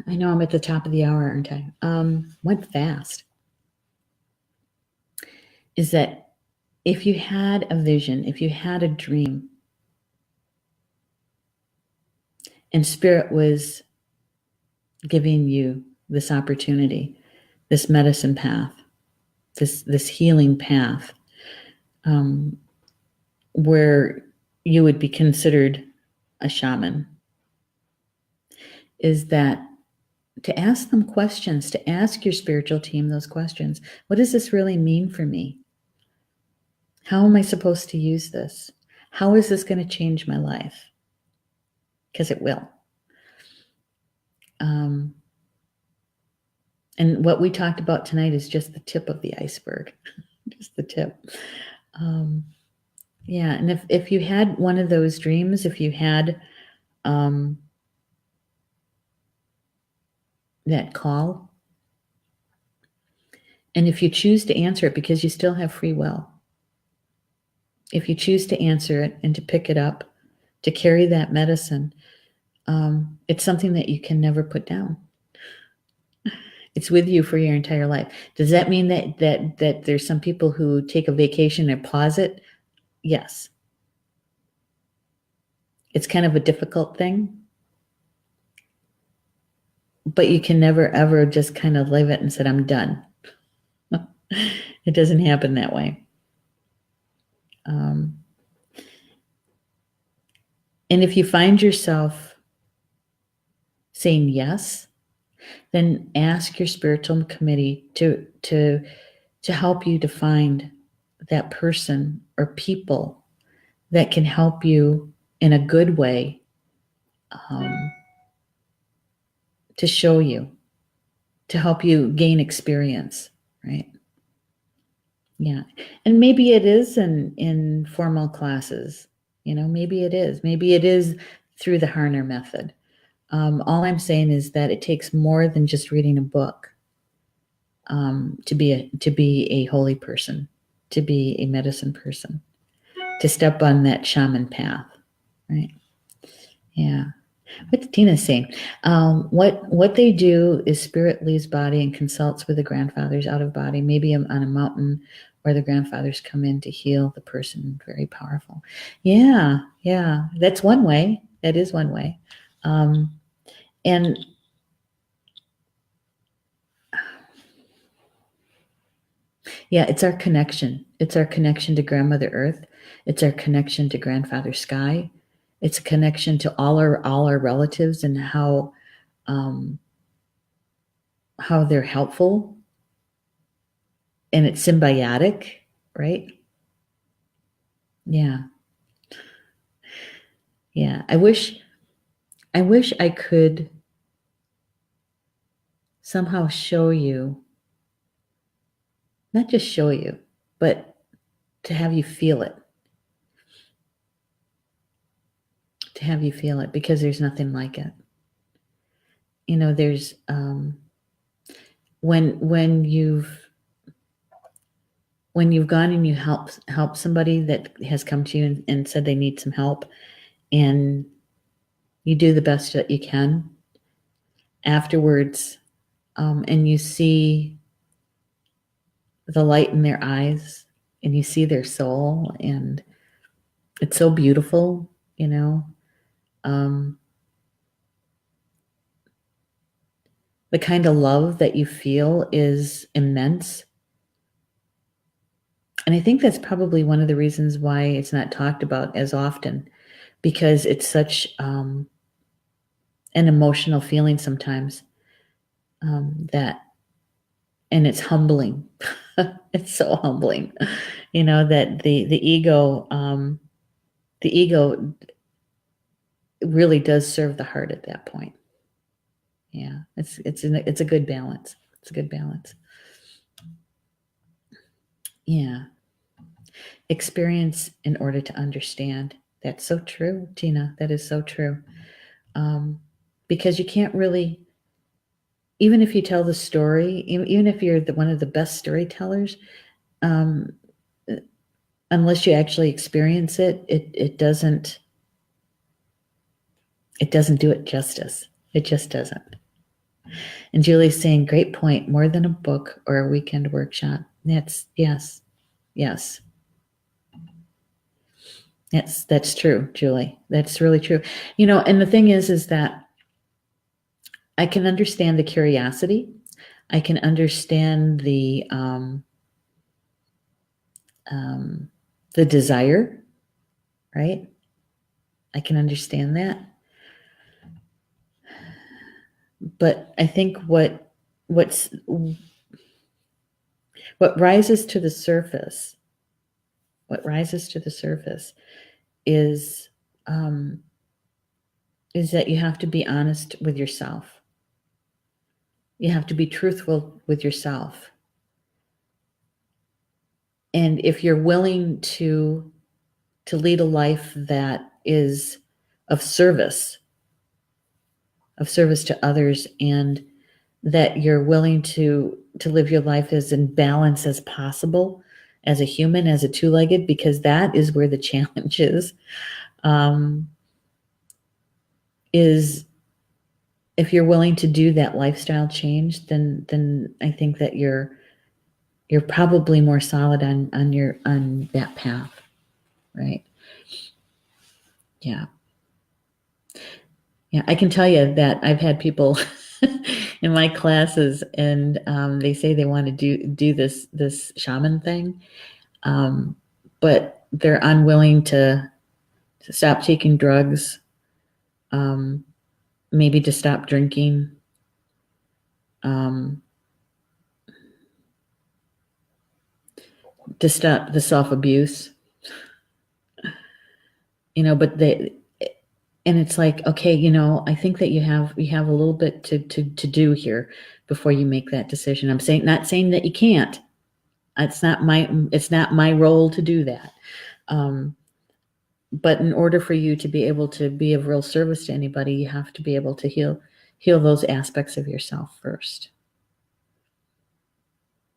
I know I'm at the top of the hour, aren't I? Went fast. Is that if you had a vision, if you had a dream, and Spirit was giving you this opportunity, this medicine path, this healing path, where you would be considered a shaman, is that to ask them questions, to ask your spiritual team those questions. What does this really mean for me? How am I supposed to use this? How is this going to change my life? Because it will. And what we talked about tonight is just the tip of the iceberg, just the tip. Yeah, and if you had one of those dreams, if you had that call, and if you choose to answer it, because you still have free will, if you choose to answer it and to pick it up, to carry that medicine, it's something that you can never put down. It's with you for your entire life. Does that mean that there's some people who take a vacation and pause it? Yes. It's kind of a difficult thing, but you can never, ever just kind of leave it and say, I'm done. It doesn't happen that way. And if you find yourself saying yes, then ask your spiritual committee to help you to find that person or people that can help you in a good way, to show you, to help you gain experience, right? Yeah. And maybe it is in formal classes, maybe it is through the Harner method. All I'm saying is that it takes more than just reading a book to be a holy person, to be a medicine person, to step on that shaman path, right? Yeah. What's Tina saying? What they do is spirit leaves body and consults with the grandfathers out of body, maybe on a mountain where the grandfathers come in to heal the person. Very powerful. Yeah. That's one way. That is one way. And yeah, it's our connection. It's our connection to Grandmother Earth. It's our connection to Grandfather Sky. It's a connection to all our relatives and how they're helpful, and it's symbiotic, right? Yeah. I wish I could somehow show you, not just show you, but to have you feel it. To have you feel it, because there's nothing like it. There's when you've gone and you help somebody that has come to you and said they need some help, and you do the best that you can, afterwards, and you see the light in their eyes and you see their soul, and it's so beautiful, you know. Um, the kind of love that you feel is immense. And I think that's probably one of the reasons why it's not talked about as often, because it's such an emotional feeling sometimes, that, and it's humbling. It's so humbling, you know, that the ego really does serve the heart at that point. Yeah, it's a good balance. It's a good balance. Yeah. Experience in order to understand. That's so true, Tina. That is so true. Because you can't really, even if you tell the story, even if you're one of the best storytellers, um, unless you actually experience it, it doesn't do it justice. It just doesn't. And Julie's saying, great point, more than a book or a weekend workshop. That's, yes, yes. That's true, Julie. That's really true. You know, and the thing is that I can understand the curiosity. I can understand the desire, right? I can understand that. But I think what rises to the surface, is is that you have to be honest with yourself. You have to be truthful with yourself. And if you're willing to lead a life that is of service to others, and that you're willing to live your life as in balance as possible, as a human, as a two-legged, because that is where the challenge is if you're willing to do that lifestyle change, then I think that you're probably more solid on that path, right? Yeah. Yeah, I can tell you that I've had people in my classes, and they say they want to do this shaman thing, but they're unwilling to stop taking drugs, maybe to stop drinking, to stop the self-abuse, you know. But and it's like, okay, you know, I think that you have a little bit to do here before you make that decision. I'm not saying that you can't. It's not my role to do that. But in order for you to be able to be of real service to anybody, you have to be able to heal those aspects of yourself first.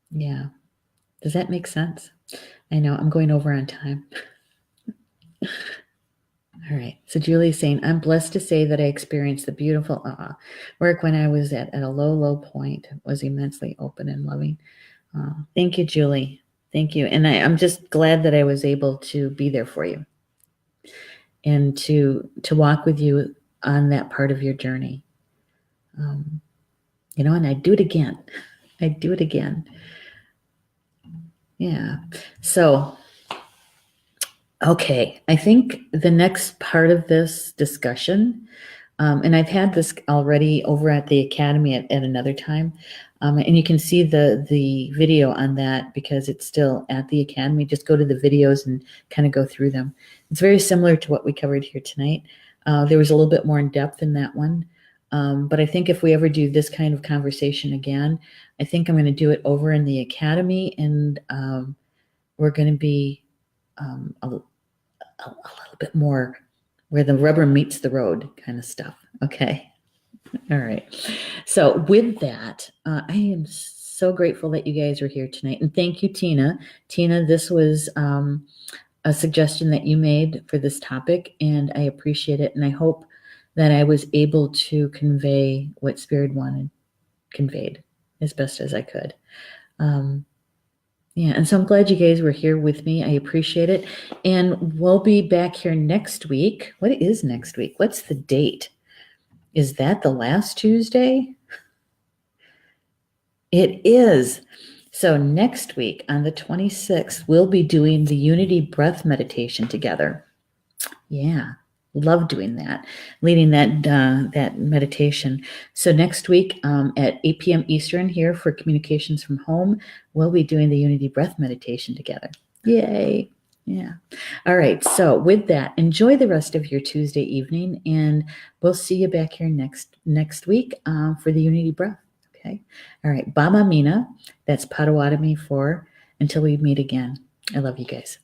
Yeah. Does that make sense? I know I'm going over on time. All right. So Julie's saying, I'm blessed to say that I experienced the beautiful work when I was at a low point. It was immensely open and loving. Thank you, Julie. Thank you. And I'm just glad that I was able to be there for you and to walk with you on that part of your journey. You know, and I'd do it again. Yeah. So, okay. I think the next part of this discussion, and I've had this already over at the Academy at another time, and you can see the video on that because it's still at the Academy. Just go to the videos and kind of go through them. It's very similar to what we covered here tonight. There was a little bit more in depth in that one. But I think if we ever do this kind of conversation again, I think I'm going to do it over in the Academy, and we're going to be a little bit more where the rubber meets the road kind of stuff. Okay. All right. So with that, I am so grateful that you guys are here tonight. And thank you, Tina. Tina, this was a suggestion that you made for this topic, and I appreciate it. And I hope that I was able to convey what Spirit conveyed as best as I could. Yeah, and so I'm glad you guys were here with me. I appreciate it. And we'll be back here next week. What is next week? What's the date? Is that the last Tuesday? It is. So next week on the 26th, we'll be doing the Unity Breath Meditation together. Yeah, love doing that, leading that meditation. So next week at 8 p.m. Eastern here for Communications from Home, we'll be doing the Unity Breath Meditation together. Yay. Yeah. All right. So with that, enjoy the rest of your Tuesday evening, and we'll see you back here next week for the Unity Breath. Okay. All right. Bama Mina. That's Potawatomi for until we meet again. I love you guys.